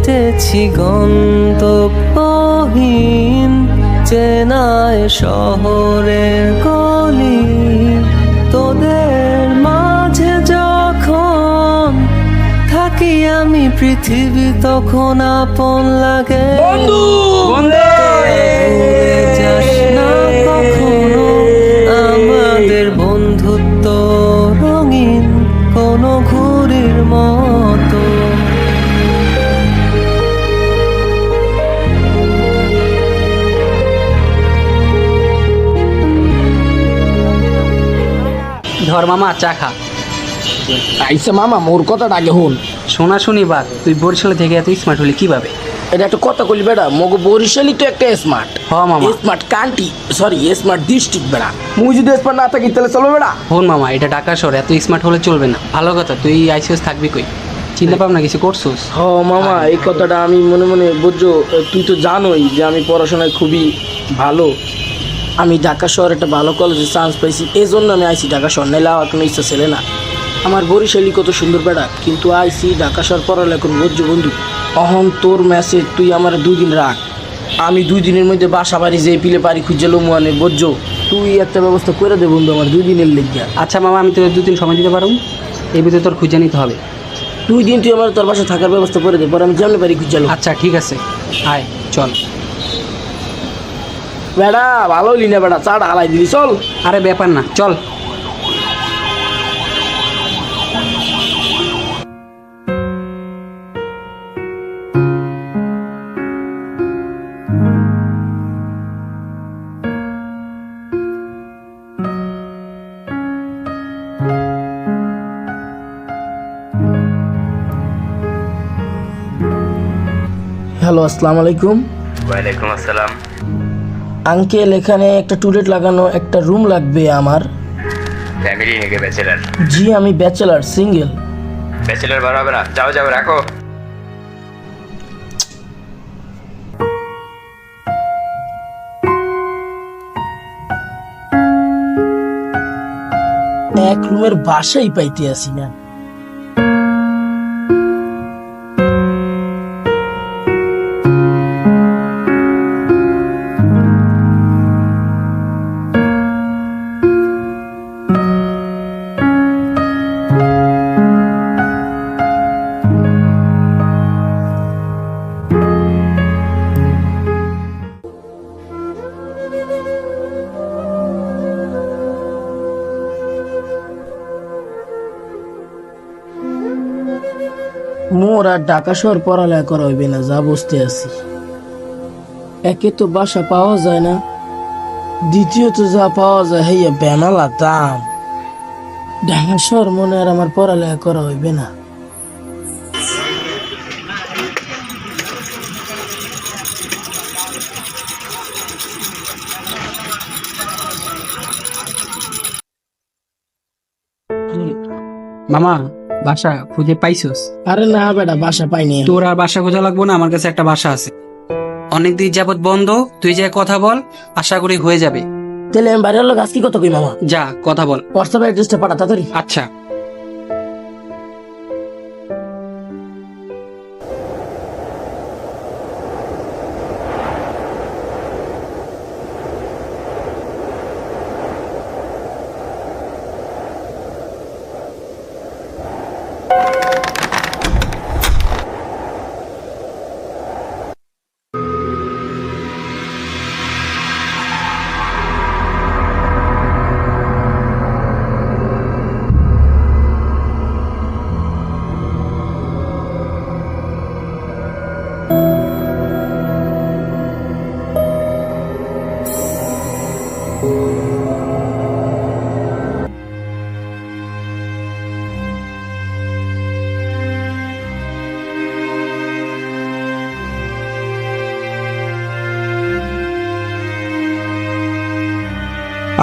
হেঁটেছি গন্তব্যহীন চেনায় শহরের গলি, তোদের মাঝে যখন থাকি আমি পৃথিবী তখন আপন লাগে। বন্ধু ভুলে যাস না কখনো আমাদের বন্ধুত্ব রঙিন কোনো ঘুড়ির মতো। ধর মামা চা খা। আইসা মামা মোর কথাটা আগে হন। শোনা শুনি বাদ, তুই বরিশালে থেকে এত স্মার্ট হলি কিভাবে? এটা একটা কথা কইলি বেটা, মগো বরিশালই তো একটা স্মার্ট। হ মামা। Smart country, sorry smart district বেটা। মুই যদি স্মার্ট না থাকি তাহলে চলবে বেটা? হন মামা, এটা ঢাকা শহর, এত স্মার্ট হলে চলবে না। ভালো কথা, তুই আইসিএস থাকবি কই? চিন্তা ভাবনা কিছু করছোস? হ মামা, এই কথাটা আমি মনে মনে বুঝছো। তুই তো জানোই যে আমি পড়াশোনায় খুবই ভালো। আমি ঢাকা শহরে একটা ভালো কলেজে চান্স পাইছি, এই জন্য আমি আইসি ঢাকা শহর, নাইলে আমার কোনো ইচ্ছা ছিল না। আমার বরিশালী কত সুন্দর বেড়া, কিন্তু আইসি ঢাকা শহর পড়ালেখা করবো। বুঝছো বন্ধু, অহন তোর মেসেজ তুই আমার 2 দিন রাখ, আমি 2 দিনের মধ্যে বাসা বাড়ি যে পিলে পারি খুঁজে লোমানে। বুঝছো, তুই একটা ব্যবস্থা করে দে বন্ধু আমার 2 দিনের লেগে। আচ্ছা মামা, আমি তোর 2 দিন সময় দিতে পারবো, এই ভিতরে তোর খুঁজে নিতে হবে। 2 দিন তুই আমার তোর বাসায় থাকার ব্যবস্থা করে দে, পরে আমি যেমন পারি খুঁজে লো। আচ্ছা ঠিক আছে, আয় চল। বেড়া ভালো হলি না বেড়া, চাটা হালাই দিলি, চল। আরে ব্যাপার না, চল। হ্যালো, আসসালামু আলাইকুম। ওয়ালাইকুম আসসালাম। আঙ্কেল, এখানে একটা টুলেট লাগানো একটা রুম লাগবে আমার। ফ্যামিলি নাকি ব্যাচেলার? জি আমি ব্যাচেলার, সিঙ্গেল। ব্যাচেলার ভাড়া হবে না, যাও যাও রাখো। এক রুমের বাসাই পাইতে আসি না। মোর আর ঢাকা শহর পড়ালেখা করা হইবে না, যা বসতে আছি। একে তো বাসা পাওয়া যায় না, দ্বিতীয়ত যা পাওয়া যায় হেয়া বেমালা দাম। ঢাকা শহর মনে আর আমার পড়ালেখা করা হইবে না। মামা, বাসা খুঁজে পাইছোস? আরে না বেটা, বাসা পাইনি। তোর আর বাসা খোঁজা লাগবো না, আমার কাছে একটা বাসা আছে, অনেকদিন যাবত বন্ধ। তুই যে কথা বল, আশা করি হয়ে যাবে। তাহলে আমি বাড়ির লোক আজকে কত কই মামা? যা কথা বল। হোয়াটসঅ্যাপ অ্যাড্রেসটা পাঠা তাড়াতাড়ি। আচ্ছা।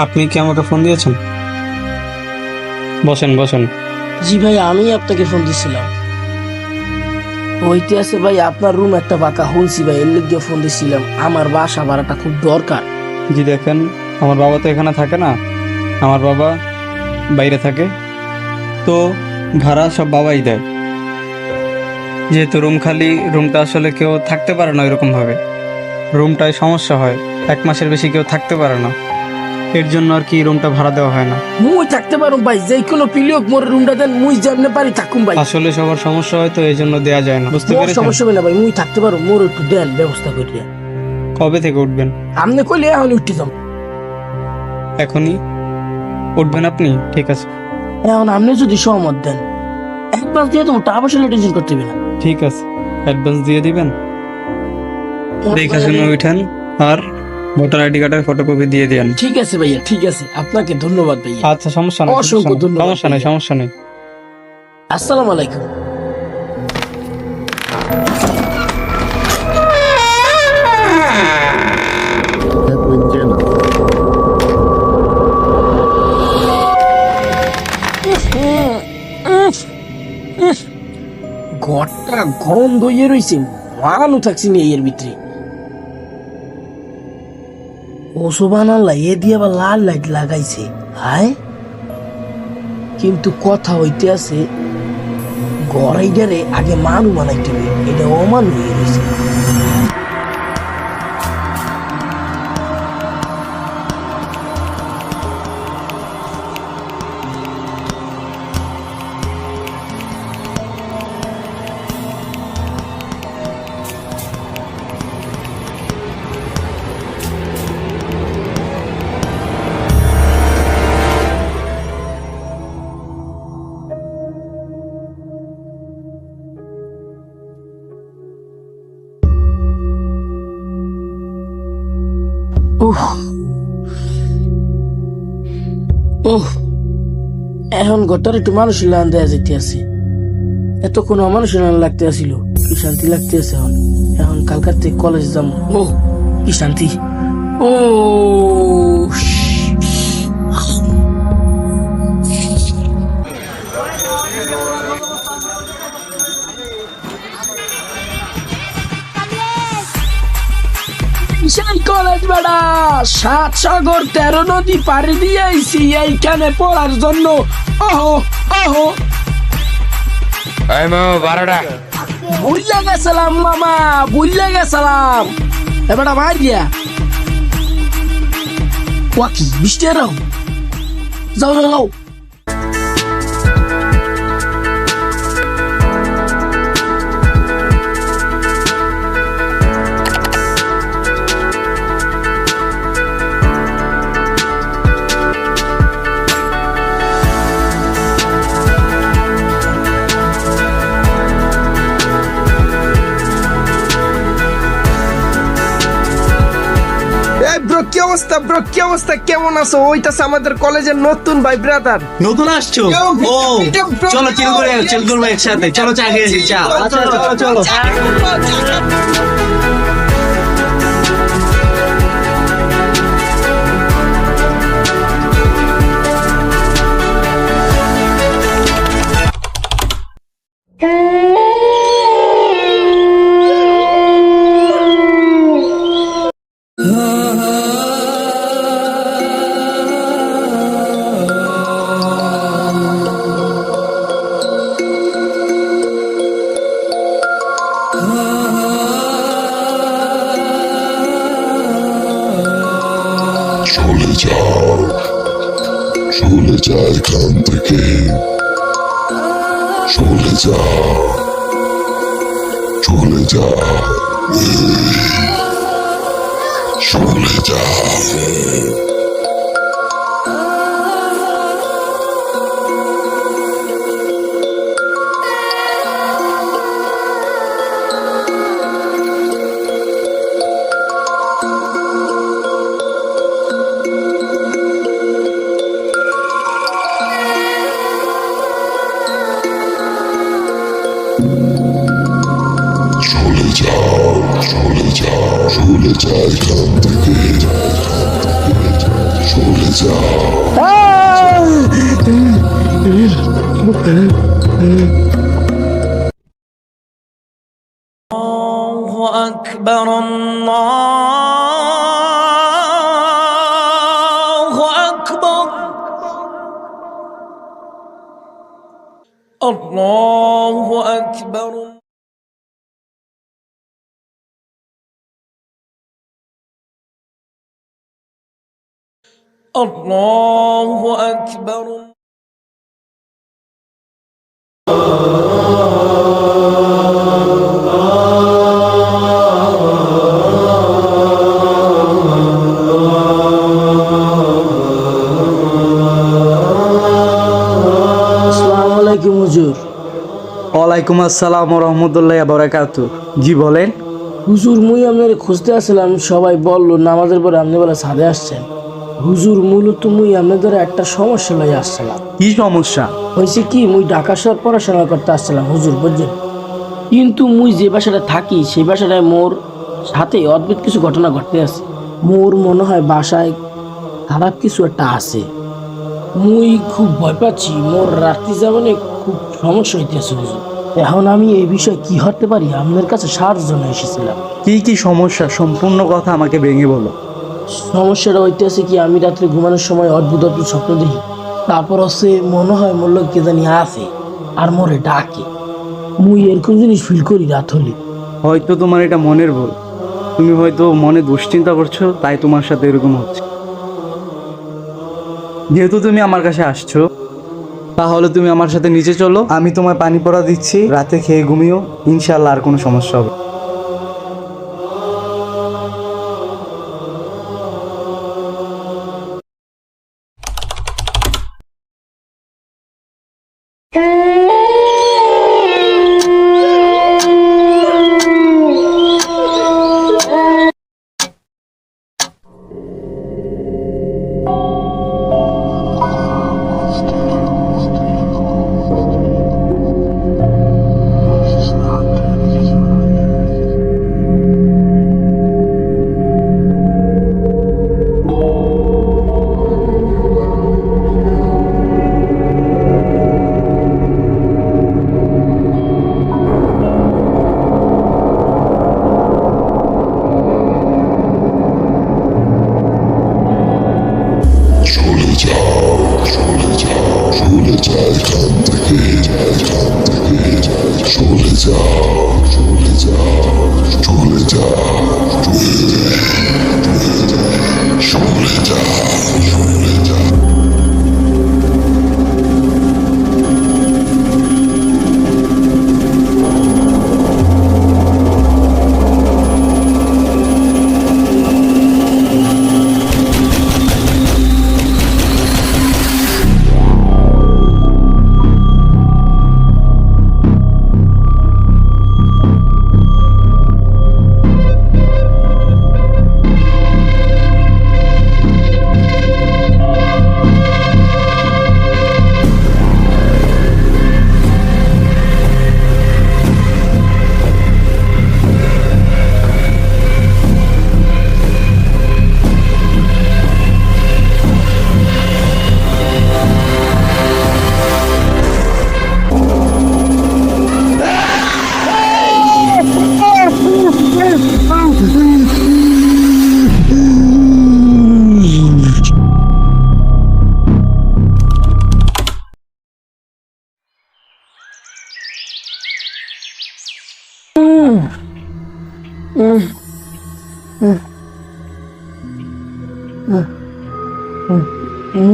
আপনি কি আমাকে ফোন দিয়েছেন? বসেন বসেন। জি ভাই, আমি আপনাকে ফোন দিছিলাম। হইতে আছে ভাই, আপনার রুম একটা ফাঁকা শুনছি ভাই, এর লিগে ফোন দিছিলাম। আমার বাসা ভাড়াটা খুব দরকার। জি দেখেন, আমার বাবা তো এখানে থাকে না, আমার বাবা বাইরে থাকে, তো ভাড়া সব বাবাই দেয়। যেহেতু রুম খালি, রুমটা আসলে কেউ থাকতে পারে না এরকম ভাবে, রুমটায় সমস্যা হয়, 1 মাসের বেশি কেউ থাকতে পারে না, এর জন্য আর কি রুমটা ভাড়া দেওয়া হয় না। মুই থাকতে পারুম ভাই, যে কোনো পিলিয়ক মোর রুমটা দেন, মুই যেমনে পারি থাকুম ভাই। আসলে সবার সমস্যা হয় তো এই জন্য দেয়া যায় না, বুঝতে মোর পেরেছেন? সমস্যা হবে না ভাই, মুই থাকতে পারুম, মোর একটু দেন ব্যবস্থা করিয়া। কবে থেকে উঠবেন? আপনি কইলে এখন উঠতে যাম। এখনই উঠবেন আপনি? ঠিক আছে, এখন আপনি যদি সহমত দেন, একবার দিয়ে তোমার টাকা পয়সা টেনশন করতে হবে না। ঠিক আছে, অ্যাডভান্স দিয়ে দিবেন। দেখে শুনে উঠেন, আর ভোটার আইডি কার্ডের ফটোকপি দিয়ে দেন। ঠিক আছে ভাইয়া, ঠিক আছে, আপনাকে ধন্যবাদ ভাইয়া। আচ্ছা, সমস্যা নেই, অসংখ্য ধন্যবাদ সমস্যা নেই, ভাইয়া। সমস্যা নেই। আসসালামু আলাইকুম। ঘরটা গরম দইয়ে রয়েছে, মানু থাকছি নি এর ভিতরে। ও সোবান আল্লাহ, এ দিয়ে আবার লাল লাইট লাগাইছে, হায়। কিন্তু কথা হইতে আছে, গড়াইডারে আগে মানু বানাইতে হবে, এটা অমানু হয়ে রয়েছে। উহ উহ, এখন ঘরটার একটু মানুষ লান দেয়া যেতে আছে, এতক্ষণ অমানুষ লান লাগতে আসিল, কি শান্তি লাগতে আছে। এখন এখন কালকার থেকে কলেজ যাম, ও কি শান্তি। ও বিশাল কলেজ বেড়া, 7 সাগর 13 নদী পাড়ি দিয়ে আইছি এইখানে পড়ার জন্য। ওহো ওহো, এই মো 12টা। ভুললে গেছিলাম মামা, ভুললে গেছিলাম। এবারটা মার দিয়া ওয়াকি বৃষ্টি এরাও, যাও যাও যাও। ব্রো কি অবস্থা, ব্রো কি অবস্থা, কেমন আছো? ওইটাছে আমাদের কলেজের নতুন ভাই ব্রাদার। নতুন আসছো? ও চলো চিল করবো একসাথে, চলো চা খেয়েছি, চা। চলো চলে যাও, চলে যা এখান থেকে, চলে যা, চলে যা, চলে যা। চলে যাও, চলে যাও, চলে যা এখান থেকে, চলে যা। أكبر الله أكبر الله أكبر الله أكبر আসসালামু আলাইকুম হুজুর। ওয়ালাইকুম আসসালাম রহমতুল্লাহ বারাকাতু। জি বলেন। হুজুর মুই আপনার খুঁজতে আসছিলাম, সবাই বললো নামাজের পরে আপনি বলে ছাদে আসছেন। হুজুর মূলত মুই আপনাদের একটা সমস্যা লয়ে আসছিলাম। কি সমস্যা? হয়েছে কি, মুই ঢাকা শহর পড়াশোনা করতে আসছিলাম হুজুর, বুঝছেন। কিন্তু মুই যে বাসাটা থাকি সেই বাসাটায় মোর সাথে অদ্ভুত কিছু ঘটনা ঘটতে আছে। মোর মনে হয় বাসায় খারাপ কিছু একটা আছে। মুই খুব ভয় পাচ্ছি, মোর রাত্রি যাবনে খুব সমস্যা হইতেছে হুজুর। এখন আমি এই বিষয়ে কি হতে পারি, আপনার কাছে সাহায্যের জন্য এসেছিলাম। কি কি সমস্যা সম্পূর্ণ কথা আমাকে ভেঙে বলো। সমস্যাটা হইতেছে কি, আমি রাত্রে ঘুমানোর সময় অদ্ভুত অদ্ভুত স্বপ্ন দেখি। তারপর হচ্ছে মনে হয় মোর লোক কে জানি আছে আর মোরে ডাকে। মুই এরকম জিনিস ফিল করি রাত হলে। হয়তো তোমার এটা মনের ভুল, তুমি হয়তো মনে দুশ্চিন্তা করছো, তাই তোমার সাথে এরকম হচ্ছে। যেহেতু তুমি আমার কাছে আসছো, তাহলে তুমি আমার সাথে নিচে চলো, আমি তোমায় পানি পড়া দিচ্ছি, রাতে খেয়ে ঘুমিও, ইনশাল্লাহ আর কোনো সমস্যা হবে। চলে যাও চলে যাও চলে যা এখান থেকে চলে যাও চলে যাও চলে যাও চলে যাও চলে যাও।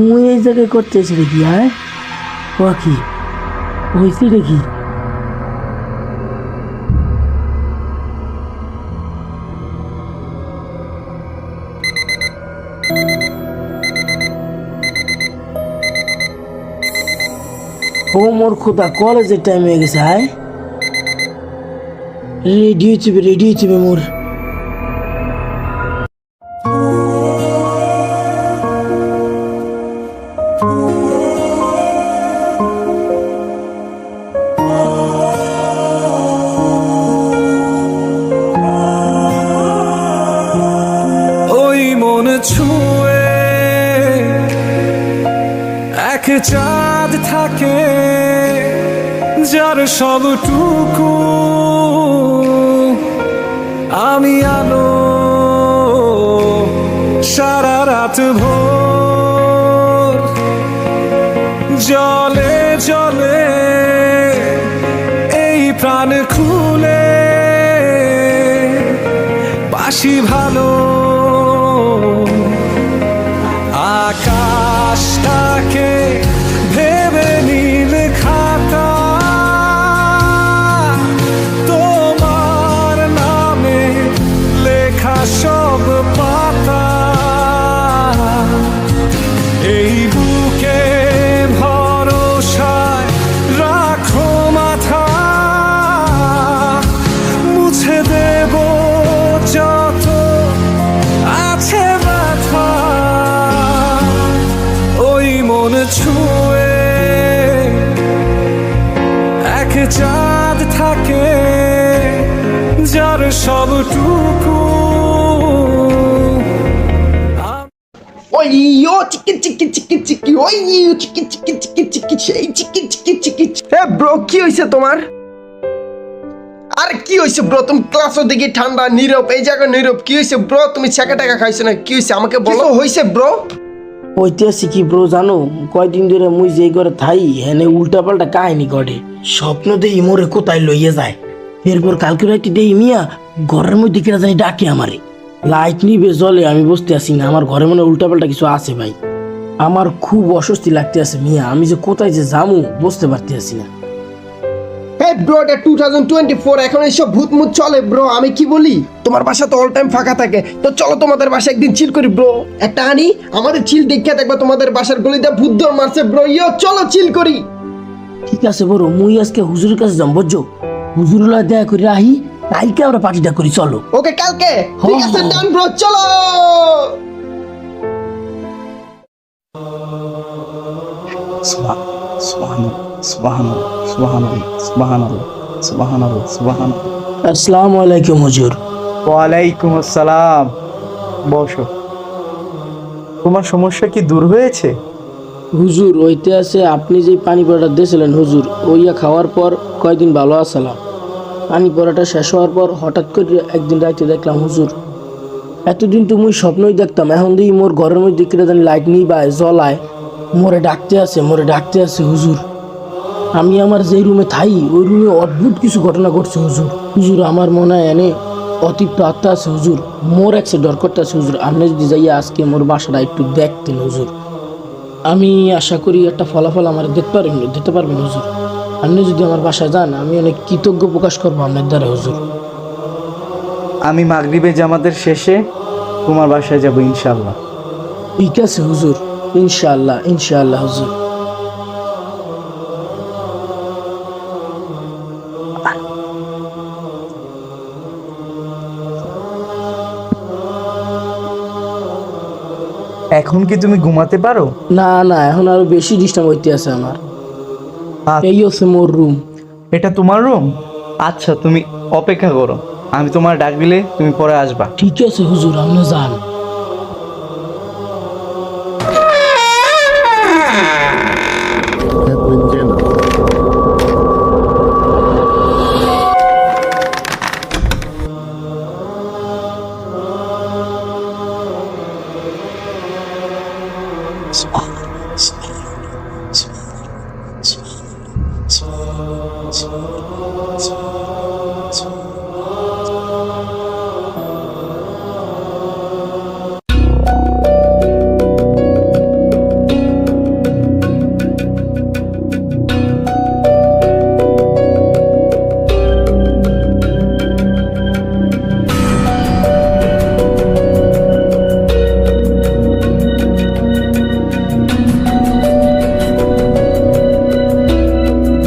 মুই এই জায়গায় করতেছি দেখি, হ্যাঁ ও কি হয়েছে দেখি। ও মোর খোদা, কলেজের টাইম হয়ে গেছে। হ্যাঁ রেডি হইতে মোর। ওই মন ছুঁয়ে এক চাঁদ থাকে, যার সবটুকু আমি আলো সারা রাত ভোর জলে জলে এই প্রাণ খুলে বাসি ভালো আকাশ একে ভেবে নীল খাতা তোমার নামে লেখা সব পাতা এই বুকে ভরসায় রাখো মাথা মুছে দেব যত আছে ব্যথা ওই মন ছুঁয়ে এক চাঁদ থাকে যার সবটুকু ওই ও চিকি চিকি চিকি চিকি ওই চিকি চিকি চিকি চিকি সেই চিকি চিকি চিকি ব্রো কি হয়েছে তোমার? আরে কি হয়েছে ব্রো? তুমি ক্লাসও দেখি ঠান্ডা নীরব, এই জায়গায় নীরব, কি হয়েছে ব্রো? তুমি ছেঁকা টাকা খাইছো না? কি হয়েছে আমাকে বলো। হয়েছে ব্রো? ঐতিহাসিক কি ব্রো জানো, কয়দিন ধরে মুই যেই ঘরে থাই হেনে উল্টা পাল্টা কাহিনী ঘটে। স্বপ্ন দেই মোরে কোথায় লইয়ে যায়, এরপর কালকে রাতে দেই মিয়া ঘরের মধ্যে কিনা জানি ডাকে আমারে। লাইট নিবে জলে আমি বসতে আসি না, আমার ঘরে মনে উল্টা পাল্টা কিছু আছে ভাই। আমার খুব অস্বস্তি লাগতে আছে মিয়া, আমি যে কোথায় যে যামু বুঝতে পারতে আসি না। হ্যাঁ ব্রো, এটা 2024, এখন এইসব ভূত মুত চলে ব্রো। আমি কি বলি, তোমার বাসা তো অল টাইম ফাঁকা থাকে, তো চলো তোমাদের বাসা একদিন চিল করি ব্রো। একটা আনি আমাদের চিল দেখে দেখবা তোমাদের বাসার গলিতে ভূত দৌড় মারছে ব্রো। ইয়ো চলো চিল করি। ঠিক আছে বড়, মুই আজকে হুজুরের কাছে যাম বুঝছো, হুজুরলা দেখা করে আহি, কালকে আমরা পার্টিটা করি চলো। ওকে কালকে ঠিক আছে, ডান ব্রো, চলো। আসসালামু আলাইকুম হুজুর। ওয়ালাইকুম আসসালাম। বসো। তোমার সমস্যা কি দূর হয়েছে? হুজুর ওইতে আছে আপনি যে পানি পড়াটা দিয়েছিলেন হুজুর, ওইয়া খাওয়ার পর কয়েকদিন ভালো আসলাম। পানি পড়াটা শেষ হওয়ার পর হঠাৎ করে একদিন রাতে দেখলাম হুজুর, এতদিন তো মুই স্বপ্নই দেখতাম, এখন দিই মোর ঘরের মধ্যে কিনা জানি লাইট নিবায় জ্বলায় মোরে ডাকতে আছে হুজুর। আমি আমার যে রুমে থাই ওই রুমে অদ্ভুত কিছু ঘটনা ঘটছে হুজুর। হুজুর আমার মনে হয় এনে অতিরিক্ত আত্মা আছে হুজুর, মোর একসে ডর করতে আছে হুজুর। আপনি যদি যাইয়া আজকে মোর বাসাটা একটু দেখতেন হুজুর, আমি আশা করি একটা ফলাফল আমার দিতে পারবেন হুজুর। আপনি যদি আমার বাসায় যান আমি অনেক কৃতজ্ঞ প্রকাশ করবো আপনার দ্বারা হুজুর। আমি মাগরিবে জামাতের শেষে তোমার বাসায় যাব ইনশাআল্লাহ। ঠিক আছে হুজুর, ইনশাআল্লাহ ইনশাআল্লাহ হুজুর। এখন কি তুমি ঘুমাতে পারো? না না, এখন আরো বেশি ডিস্টার্ব হইতে আছে আমার। এই হচ্ছে মোর রুম। এটা তোমার রুম? আচ্ছা তুমি অপেক্ষা করো, আমি তোমার ডাক দিলে তুমি পরে আসবা। ঠিক আছে হুজুর, আপনি যান।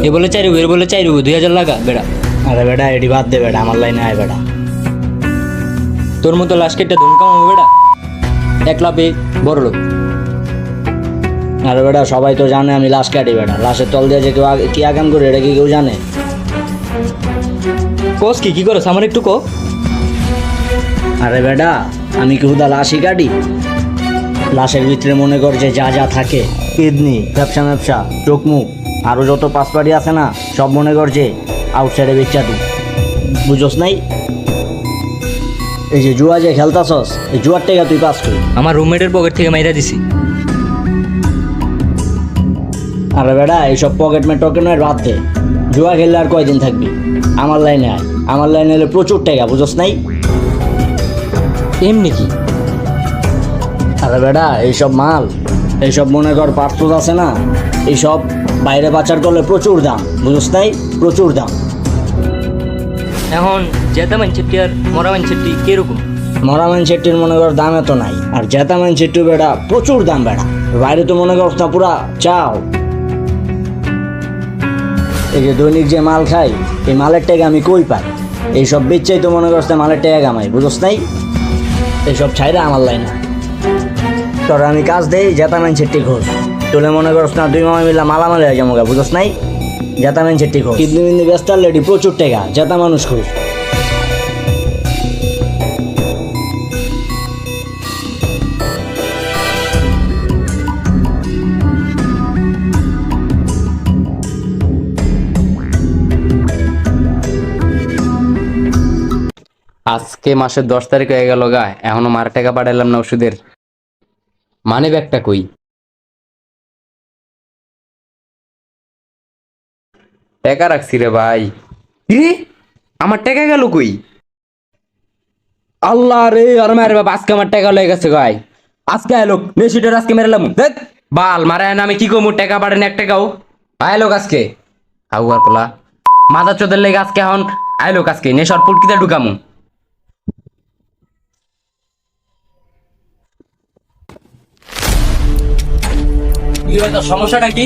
এ বলে চাইরু 2000 লাগা বেড়া। আরে বেটা এডি বাদ দে বেটা, আমার লাইনে আয় বেটা। তোর মতো লাশ কেটে ধুম কামাবো বেটা, একলা পে বড় লোক। আরে বেটা সবাই তো জানে আমি লাশ কাটি বেটা, লাশের তল দিয়ে যে কেউ কি আগাম করে এটা কি কেউ জানে? কোস কি করো আমার একটু কো। আরে বেটা আমি কি হুদা লাশই কাটি? লাশের ভিতরে মনে কর যে যা যা থাকে, কিডনি, ব্যবসা, চোখ মুখ, আরো যত পাসপাড়ি আছে না সব মনে কর যে আউটসাইডে বেচা দিই, বুঝোস নাই? এই যে জুয়া যে খেলতাছস, এই জুয়ার টাকা তুই পাস করি আমার রুমমেটের পকেট থেকে মাইরা দিছি। আরে বেটা এইসব পকেট টকেটের বাদ দে, জুয়া খেললে আর কয়দিন থাকবি? আমার লাইনে আয়, আমার লাইনে এলে প্রচুর টাকা, বুঝোস নাই? এমনি কি? আরে বেটা এইসব মাল এইসব মনে কর পার্সপোর্ট আছে না, এইসব বাইরে পাচার করলে প্রচুর দাম, বুঝছ নাই? প্রচুর দাম। এখন জেতা মানছেটি আর মরা মানছেটি কিরকম? মরা মানসেটির মনে কর দাম এত নাই, আর জেতা মানসেটি বেড়া প্রচুর দাম বেড়া। বাইরে তো মনে কর না পুরা চাও। এই যে দৈনিক যে মাল খাই, এই মালের টাকা আমি কই পাই? এইসব বেচাই তো মনে করছে মালের টাকা কামাই, বুঝছ নাই? এইসব ছাইরা আমার লাইন তোর আমি কাজ দেই, জেতা মানসেটি খোঁজ। তোলে মনে করছ না দুই মামা মিলা মালামাল হয়ে যাবো, বুঝছ নাই? জেতা মানসেটি খোঁজ। কিডনি মিডনি ব্যস্ত লেডি প্রচুর টাকা, জেতা মানুষ খোঁজ। আজকে মাসের 10 তারিখ হয়ে গেল গা, এখনো মার টাকা পাঠাইলাম না ওষুধের। মানি ব্যাগটা কই? টাকা রাখছি রে ভাই। রে আমার টাকা গেল কই? আল্লাহ রে, আর মারে বাবা, আজকে আমার টাকা লয়ে গেছে গাই। আজকে আইলো নেশিটার, আজকে মেরেলাম দেখ বাল মারে না। আমি কি কমু? টাকা পাঠান 1 টাকাও আইলো আজকে। হাউয়ার পোলা মাথা চোদের লেগে আজকে এখন আইলো আজকে নেশার পুটকিতে ঢুকামু। সমস্যাটা কি?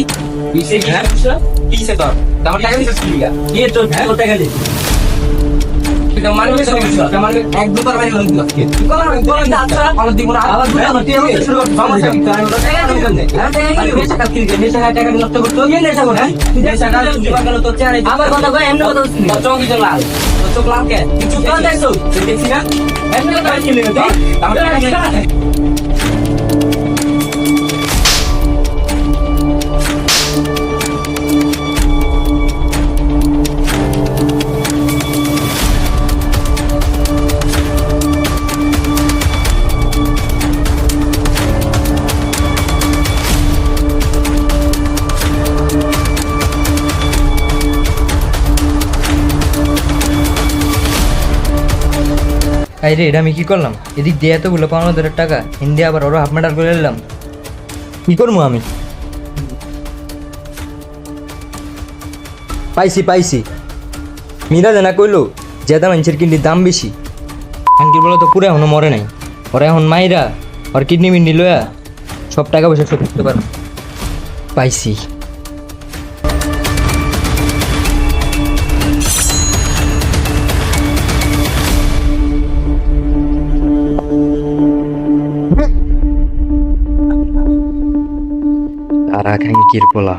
কিসে তোর আমার টাকা দিছিস কি? কি তোর টাকা দে। আরে এটা আমি কি করলাম? এদিক দিয়ে এতগুলো 15,000 টাকা, হিন্দি আবার ওরা হাফ মেটার করে নিলাম। কি করবো আমি? পাইছি মীরা জানা কইলো জেদা মানুষের কিডনির দাম বেশি। আঙ্কির বলে তো পুরো এখনো মরে নাই, ওরা এখন মাইরা ওর কিডনি মিডনি লয়া সব টাকা পয়সা শোধ করতে পারো। পাইছি। তারা খাঙ্কির পোলা।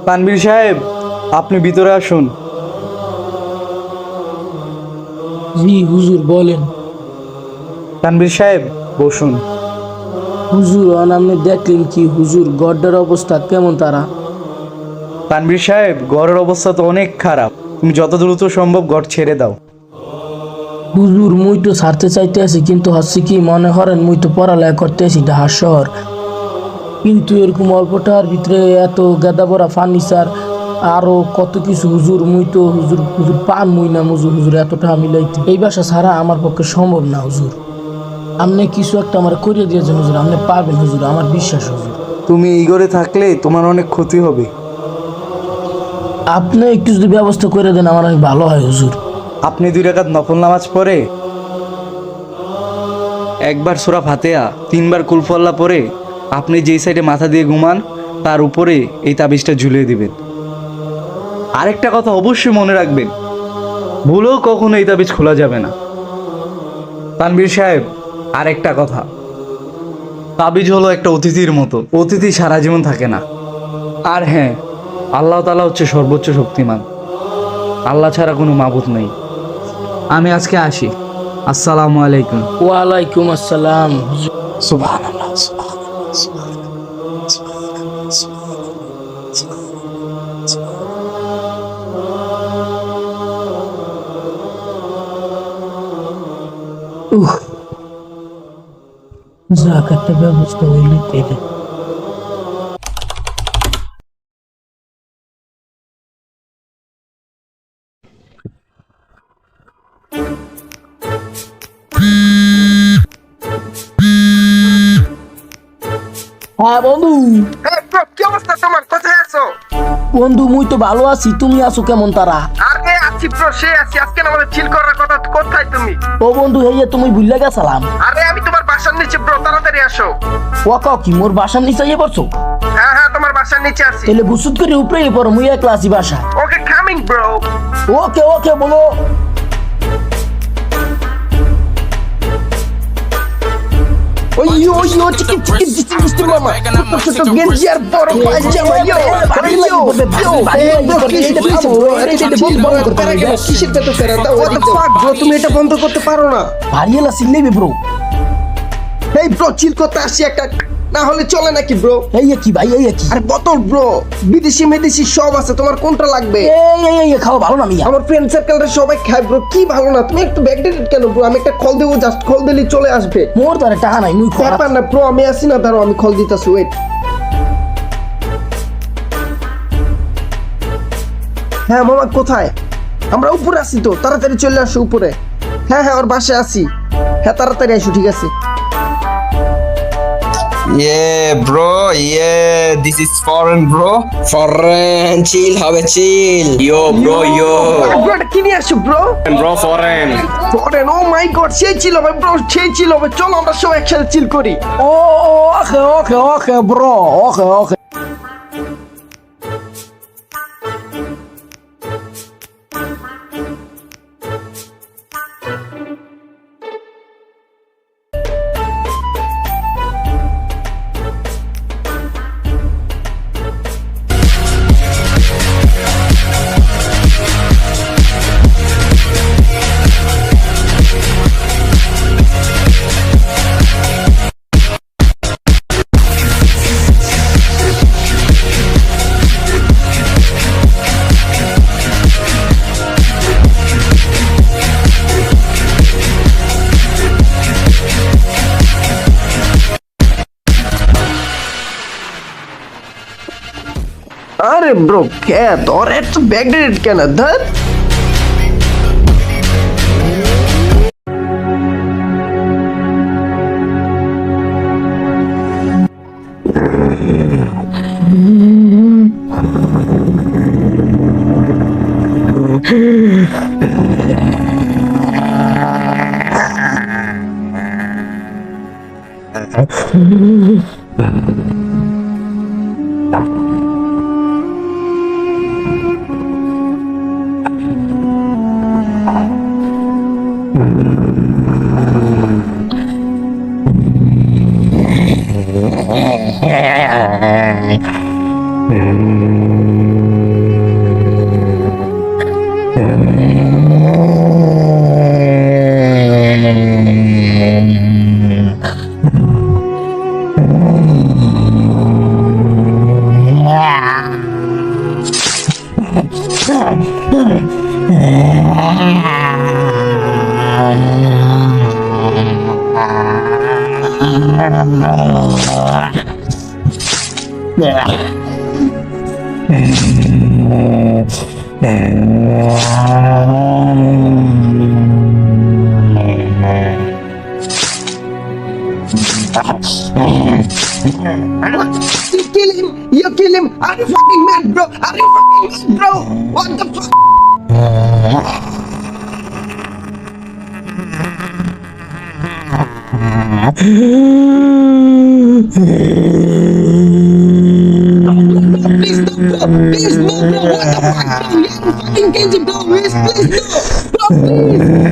তানভীর সাহেব, আপনি ভিতরে আসুন। জি হুজুর বলেন। তানভীর সাহেব বসুন। হুজুর আপনি দেখলেন কি হুজুর গড্ডার অবস্থা কেমন? তারা তানভীর সাহেব, ঘরের অবস্থা তো অনেক খারাপ, তুমি যত দ্রুত সম্ভব ঘর ছেড়ে দাও। হুজুর মুই তো ছাড়তে চাইতে আছি, কিন্তু হচ্ছে কি মনে করেন মুই তো পড়ালেখা করতে আছি ঢাকা শহর, কিন্তু এরকম অল্পটার ভিতরে এত গাদা ভরা ফার্নিচার আরো কত কিছু হুজুর মুই তো হুজুর পান মুই না হুজুর এতটা মিলাইতে এই বাসা ছাড়া আমার পক্ষে সম্ভব না হুজুর। আপনি কিছু একটা আমার করিয়ে দিয়েছেন হুজুর, আপনি পাবেন হুজুর, আমার বিশ্বাস হুজুর। তুমি এই ঘরে থাকলে তোমার অনেক ক্ষতি হবে। আপনি একটু যদি ব্যবস্থা করে দেন আমার অনেক ভালো হয় হুজুর। আপনি 2 রাকাত নফল নামাজ পড়ে, একবার সূরা ফাতিহা, 3বার কুল আল্লাহ পড়ে আপনি যেই সাইডে মাথা দিয়ে ঘুমান তার উপরে এই তাবিজটা ঝুলিয়ে দিবেন। আরেকটা কথা অবশ্যই মনে রাখবেন, ভুলেও কখনো এই তাবিজ খোলা যাবে না। তানভীর সাহেব, আরেকটা কথা, তাবিজ হলো একটা অতিথির মতো, অতিথি সারা জীবন থাকে না। আর হ্যাঁ, আল্লাহ তাআলা হচ্ছে সর্বোচ্চ শক্তিমান, আল্লাহ ছাড়া কোনো মাবুদ নেই। আমি আজকে আসি, আসসালামু আলাইকুম। ওয়ালাইকুম আসসালাম। সুবহানাল্লাহ। যাক, একটা ব্যবস্থা হইলে পেরে। হ্যাঁ বন্ধু। কি অবস্থা তোমার? কোথায় আছো? বন্ধু মুই তো ভালো আছি, তুমি আছো কেমন তারা? আরে আছি ব্রো, সে আছি। আজকে আমাদের চিল করার কথা। কোথায় তুমি? ও বন্ধু, হেয়ে তুমি ভুলে গেছিলাম। আরে আমি তোমার বাসার নিচে ব্রো, তাড়াতাড়ি আসো। ও কি মোর বাসার নিচে ইয়ে পড়ছো? হ্যাঁ হ্যাঁ, তোমার বাসার নিচে আছি। তাহলে বুসুত করে উপরে পড়ো, মুই একলা আছি বাসা। ওকে, কামিং ব্রো। ওকে ওকে বলো। চিকেন মামা, ছোট ছোট গেঞ্জি আর বড় পায়জামা। কিসের পেতো ফেরা? তুমি এটা বন্ধ করতে পারো না? ভারিয়েলা সিলেবি ব্রো। এই ব্রো, চিল করতে আসছি একটা, না হলে চলে নাকি ব্রো? এই কি ভাই, এই কি? আরে বোতল ব্রো, বিদেশি মেদেশি সব আছে, তোমার কোনটা লাগবে? এই খাওয়া ভালো না মিয়া? আমার ফ্রেন্ড সার্কেলটা সবাই খায় ব্রো। কি ভালো না? তুমি একটু ব্যাকডেটেড কেন ব্রো? আমি একটা কল দেবো, জাস্ট কল দিলেই চলে আসবে। মোর তারে টাকা নাই, মুই খরা। ব্যাপার না ব্রো, আমি আসি না, দাঁড়াও আমি কল দিতেছি, ওয়েট। হ্যাঁ মামা, কোথায়? আমরা উপরে আসি তো, তাড়াতাড়ি চলে আসো উপরে। হ্যাঁ হ্যাঁ, ওর বাসায় আসি। হ্যাঁ তাড়াতাড়ি আসো, ঠিক আছে। Yeah, bro. Yeah, this is foreign, bro. Foreign, chill, হবে chill. Yo, bro, yo. Bro, এটা কি নিয়ে আসো ব্রো? Bro, foreign. ফরেন, ও মাই গড, সেই ছিল হবে ব্রো, সেই ছিল হবে। চলো আমরা সব একসাথে চিল করি। ওকে ওকে ওকে ব্রো, ওকে ওকে। আরে ব্রো, কে তোর এত ব্যাকডেটেড কেন? ধর You kill him! You kill him! Are you fucking mad, bro? Are you fucking mad, bro? What the fuck? Please stop, bro! Please no, bro. What the fuck, bro? Yeah, you fucking crazy, bro. Please, please no. Bro, please.